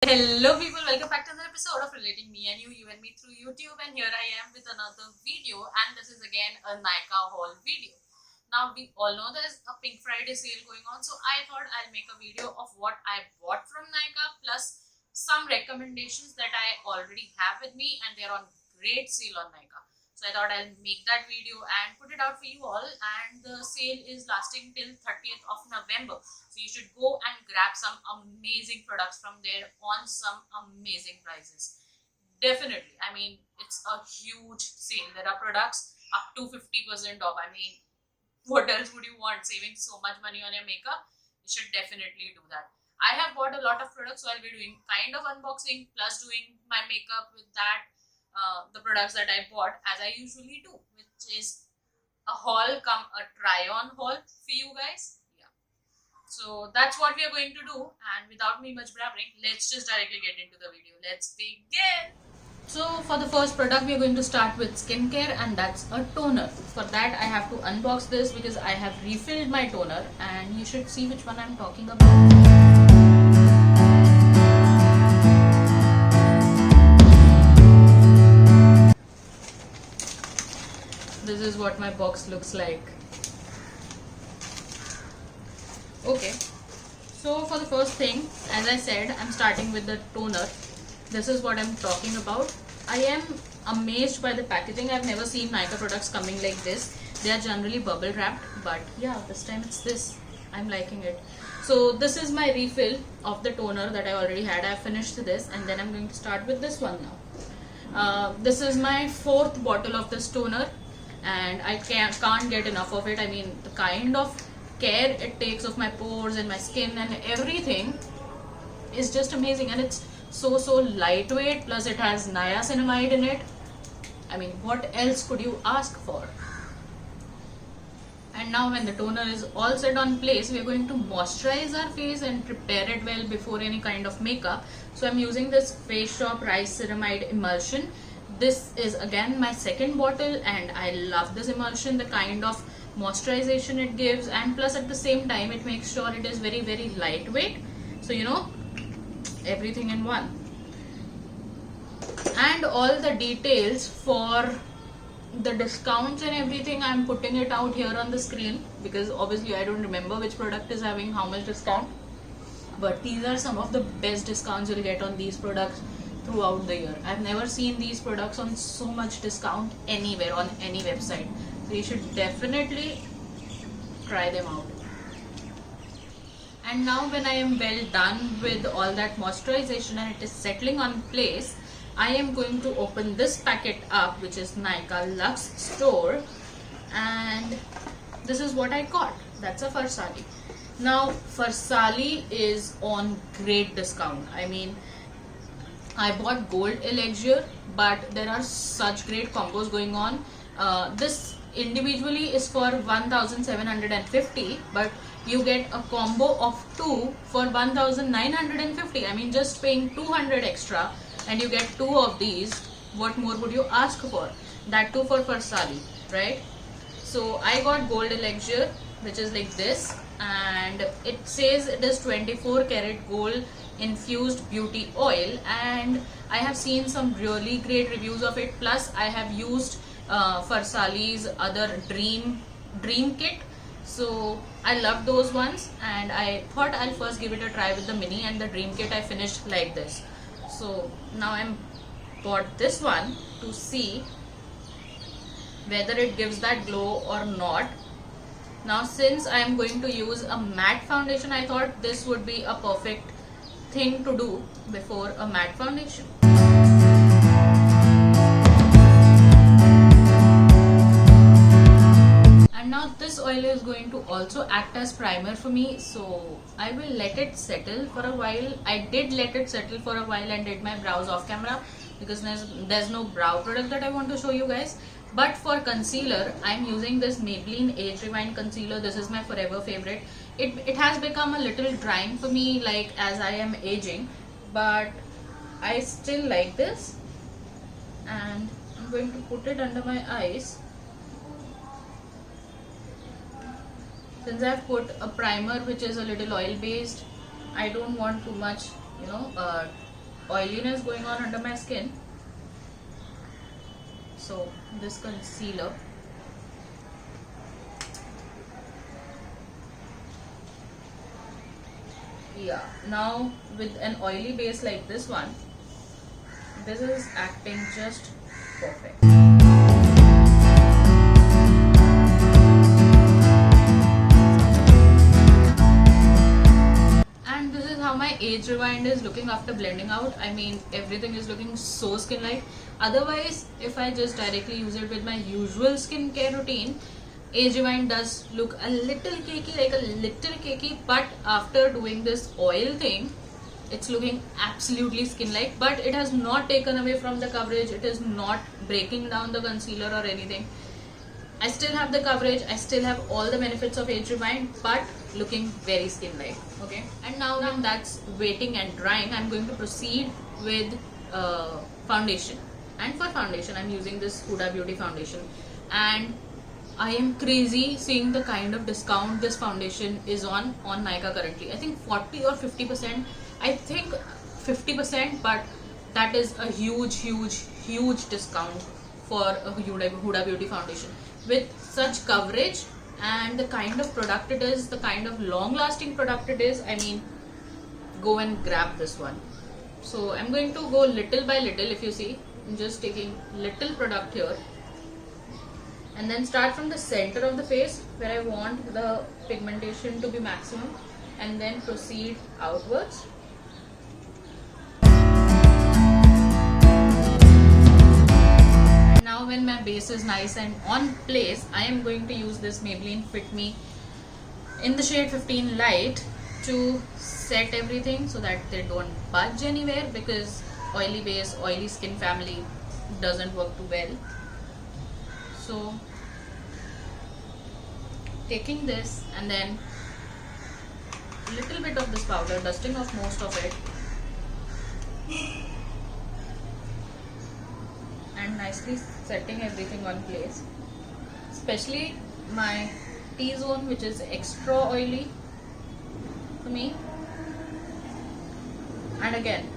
Hello people, welcome back to another episode of Relating Me and You and Me through YouTube, and here I am with another video, and this is again a Nykaa haul video. Now we all know there's a Pink Friday sale going on, so I thought I'll make a video of what I bought from Nykaa plus some recommendations that I already have with me, and they're on great sale on Nykaa. So I thought I'll make that video and put it out for you all, and the sale is lasting till 30th of November. So you should go and grab some amazing products from there on some amazing prices. Definitely. I mean, it's a huge sale. There are products up to 50% off. I mean, what else would you want? Saving so much money on your makeup? You should definitely do that. I have bought a lot of products, so I'll be doing kind of unboxing plus doing my makeup with that, the products that I bought as I usually do, which is a haul come a try on haul for you guys. So that's what we are going to do, and without me much blabbering, let's just directly get into the video. Let's begin. So for the first product, we are going to start with skincare, and that's a toner. For that, I have to unbox this because I have refilled my toner, and you should see which one I'm talking about. This is what my box looks like. Okay, so for the first thing, as I said, I'm starting with the toner. This is what I'm talking about. I am amazed by the packaging. I've never seen Nykaa products coming like this. They are generally bubble wrapped, but yeah, this time it's this. I'm liking it. So this is my refill of the toner that I already had. I finished this, and then I'm going to start with this one now. This is my fourth bottle of this toner, and I can't get enough of it. I mean, the kind of care it takes of my pores and my skin and everything is just amazing, and it's so lightweight, plus it has niacinamide in it. I mean, what else could you ask for? And now when the toner is all set on place, we are going to moisturize our face and prepare it well before any kind of makeup. So I'm using this Face Shop Rice Ceramide Emulsion. This is again my second bottle, and I love this emulsion, the kind of moisturization it gives, and plus at the same time it makes sure it is very lightweight, so you know, everything in one. And all the details for the discounts and everything, I'm putting it out here on the screen because obviously I don't remember which product is having how much discount, but these are some of the best discounts you'll get on these products throughout the year. I've never seen these products on so much discount anywhere on any website. So you should definitely try them out. And now when I am well done with all that moisturization and it is settling on place, I am going to open this packet up, which is Nykaa Luxe Store, and this is what I got. That's a Farsali. Now Farsali is on great discount. I mean, I bought Gold Elixir, but there are such great combos going on. This individually is for 1750, but you get a combo of 2 for 1950. I mean, just paying 200 extra and you get 2 of these. What more would you ask for? That too for Farsali, right? So I got Gold Elixir, which is like this, and it says it is 24 karat gold infused beauty oil, and I have seen some really great reviews of it. Plus I have used Farsali's other dream kit, so I love those ones, and I thought I'll first give it a try with the mini, and the dream kit I finished like this. So now I'm bought this one to see whether it gives that glow or not. Now since I am going to use a matte foundation, I thought this would be a perfect thing to do before a matte foundation. And now this oil is going to also act as primer for me, so I will let it settle for a while. I did let it settle for a while and did my brows off camera because there's no brow product that I want to show you guys. But for concealer, I'm using this Maybelline Age Rewind concealer. This is my forever favorite. It has become a little drying for me, like as I am aging, but I still like this, and I'm going to put it under my eyes. Since I've put a primer which is a little oil based, I don't want too much, oiliness going on under my skin. So this concealer, yeah, now with an oily base like this one, this is acting just perfect. And this is how my age rewind is looking after blending out. I mean, everything is looking so skin-like. Otherwise, if I just directly use it with my usual skincare routine, age rewind does look a little cakey, but after doing this oil thing, it's looking absolutely skin-like. But it has not taken away from the coverage. It is not breaking down the concealer or anything. I still have the coverage, I still have all the benefits of age rewind, but looking very skin-like. Okay, and now when that's waiting and drying, I'm going to proceed with foundation. And for foundation, I'm using this Huda Beauty foundation, and I am crazy seeing the kind of discount this foundation is on Nykaa currently. I think 40 or 50%. I think 50%, but that is a huge discount for a Huda Beauty foundation with such coverage and the kind of product it is, the kind of long-lasting product it is. I mean, go and grab this one. So I'm going to go little by little. If you see, I'm just taking little product here, and then start from the center of the face where I want the pigmentation to be maximum, and then proceed outwards. Now when my base is nice and on place, I am going to use this Maybelline Fit Me in the shade 15 Light to set everything so that they don't budge anywhere, because oily base, oily skin family doesn't work too well. So taking this and then a little bit of this powder, dusting off most of it, and nicely setting everything on place, especially my T-zone, which is extra oily for me. And again,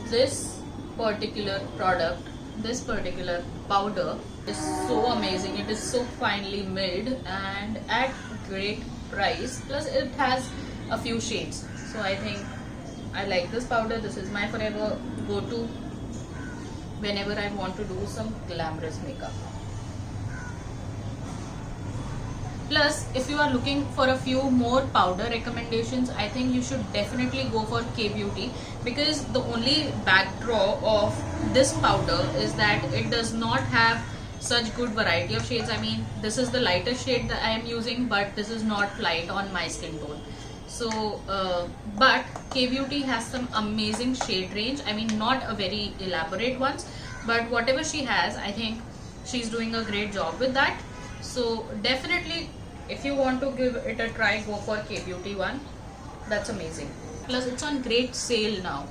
this particular product, this particular powder is so amazing. It is so finely made and at great price, plus it has a few shades. So I think I like this powder. This is my forever go-to whenever I want to do some glamorous makeup. Plus, if you are looking for a few more powder recommendations, I think you should definitely go for K Beauty, because the only backdraw of this powder is that it does not have such good variety of shades. I mean, this is the lightest shade that I am using, but this is not light on my skin tone. So, but K Beauty has some amazing shade range. I mean, not a very elaborate ones, but whatever she has, I think she's doing a great job with that. So definitely, if you want to give it a try, go for K Beauty one. That's amazing. Plus, it's on great sale now.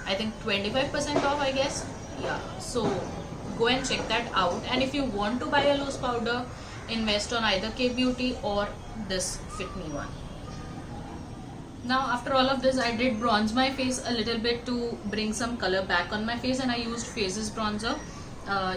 I think 25% off, I guess. Yeah. So go and check that out. And if you want to buy a loose powder, invest on either K Beauty or this Fit Me one. Now after all of this, I did bronze my face a little bit to bring some color back on my face, and I used Faces bronzer.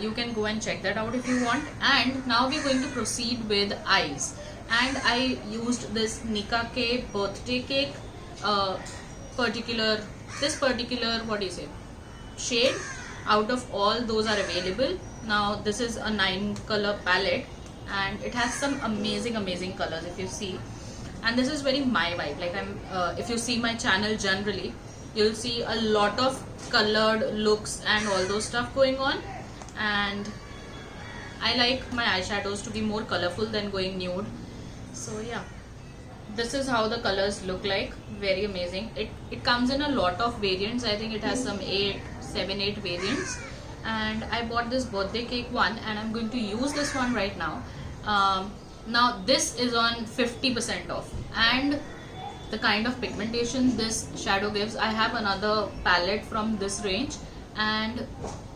You can go and check that out if you want. And now we're going to proceed with eyes, and I used this Nika K birthday cake this particular what do you say shade. Out of all those are available now, this is a 9 color palette, and it has some amazing colors if you see. And this is very my vibe. Like if you see my channel generally, you'll see a lot of colored looks and all those stuff going on. And I like my eyeshadows to be more colorful than going nude. So yeah, this is how the colors look like. Very amazing. It comes in a lot of variants. I think it has some 7-8 variants. And I bought this birthday cake one, and I'm going to use this one right now. Now this is on 50% off, and the kind of pigmentation this shadow gives. I have another palette from this range, and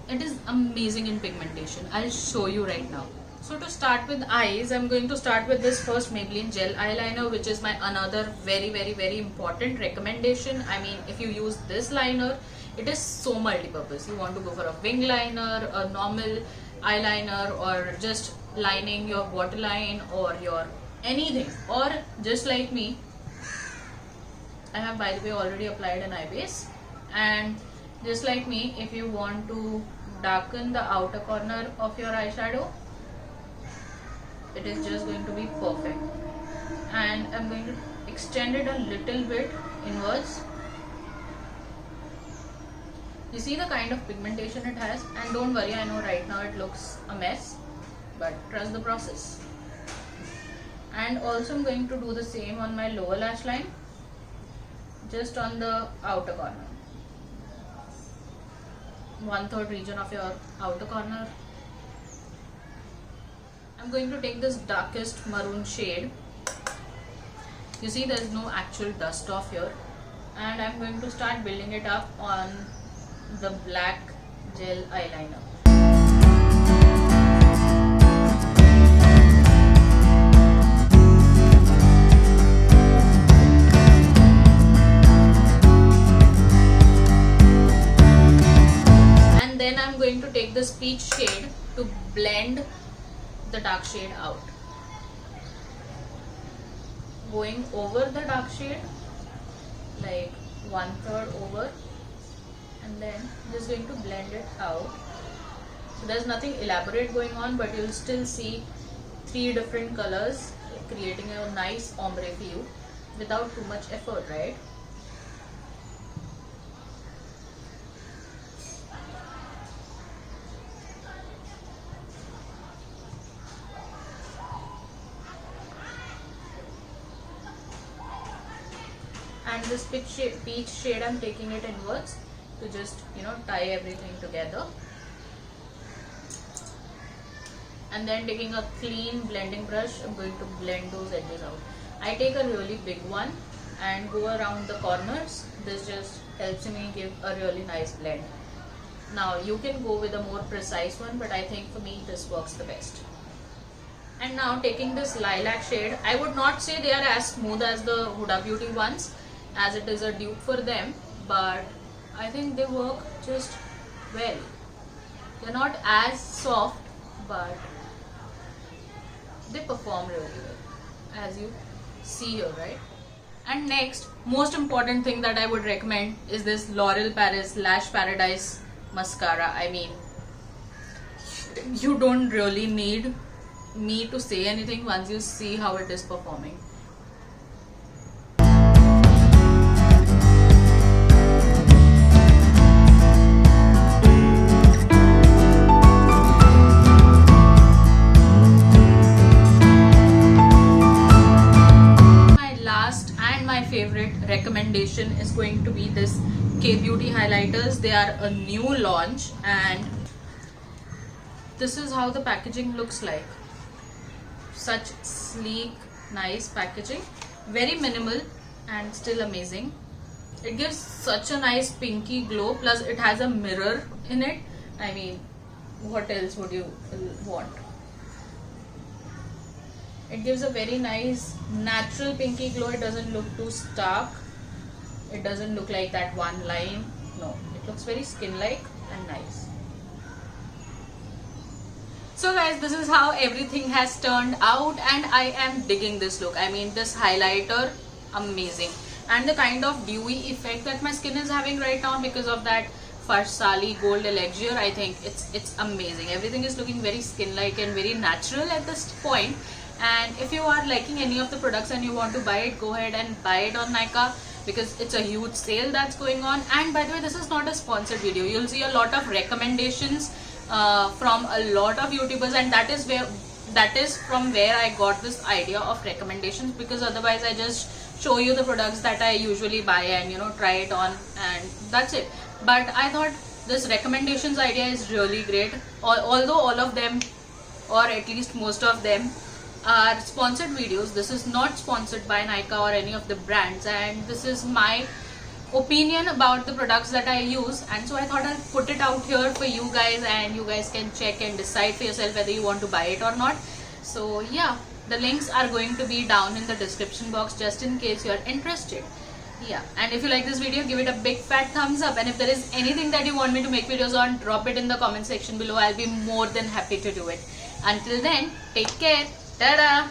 it is amazing in pigmentation. I'll show you right now. So to start with eyes, I'm going to start with this first Maybelline gel eyeliner, which is my another very important recommendation. I mean, if you use this liner, it is so multi-purpose. You want to go for a wing liner, a normal eyeliner, or just lining your waterline or your anything, or just like me, I have by the way already applied an eye base, and just like me, if you want to darken the outer corner of your eyeshadow, it is just going to be perfect. And I'm going to extend it a little bit inwards. You see the kind of pigmentation it has, and don't worry, I know right now it looks a mess, but trust the process. And also I'm going to do the same on my lower lash line, just on the outer corner, 1/3 region of your outer corner. I'm going to take this darkest maroon shade. You see there is no actual dust off here, and I'm going to start building it up on the black gel eyeliner. And then I'm going to take this peach shade to blend the dark shade out. Going over the dark shade, like 1/3 over, and then just going to blend it out. So there's nothing elaborate going on, but you'll still see 3 different colors creating a nice ombre for you without too much effort, right? And this peach shade, I'm taking it inwards to just tie everything together, and then taking a clean blending brush, I'm going to blend those edges out. I take a really big one and go around the corners. This just helps me give a really nice blend. Now you can go with a more precise one, but I think for me this works the best. And now taking this lilac shade, I would not say they are as smooth as the Huda Beauty ones, as it is a dupe for them, but I think they work just well. They're not as soft, but they perform really well, as you see here, right? And next, most important thing that I would recommend is this L'Oreal Paris Lash Paradise mascara. I mean, you don't really need me to say anything once you see how it is performing. Favorite recommendation is going to be this K Beauty highlighters. They are a new launch, and this is how the packaging looks like. Such sleek, nice packaging, very minimal and still amazing. It gives such a nice pinky glow, plus it has a mirror in it. I mean, what else would you want? It gives a very nice natural pinky glow. It doesn't look too stark. It doesn't look like that one line. No, it looks very skin-like and nice. So guys, this is how everything has turned out, and I am digging this look. I mean, this highlighter, amazing. And the kind of dewy effect that my skin is having right now because of that Farsali Gold Elixir, I think it's amazing. Everything is looking very skin-like and very natural at this point. And if you are liking any of the products and you want to buy it, go ahead and buy it on Nykaa, because it's a huge sale that's going on. And by the way, this is not a sponsored video. You'll see a lot of recommendations from a lot of YouTubers, and that is from where I got this idea of recommendations, because otherwise I just show you the products that I usually buy and try it on, and that's it. But I thought this recommendations idea is really great. Although all of them, or at least most of them, are sponsored videos, this is not sponsored by Nykaa or any of the brands, and this is my opinion about the products that I use. And so I thought I'll put it out here for you guys, and you guys can check and decide for yourself whether you want to buy it or not. So yeah, the links are going to be down in the description box just in case you are interested. Yeah, and if you like this video, give it a big fat thumbs up, and if there is anything that you want me to make videos on, drop it in the comment section below. I'll be more than happy to do it. Until then, take care. Tada!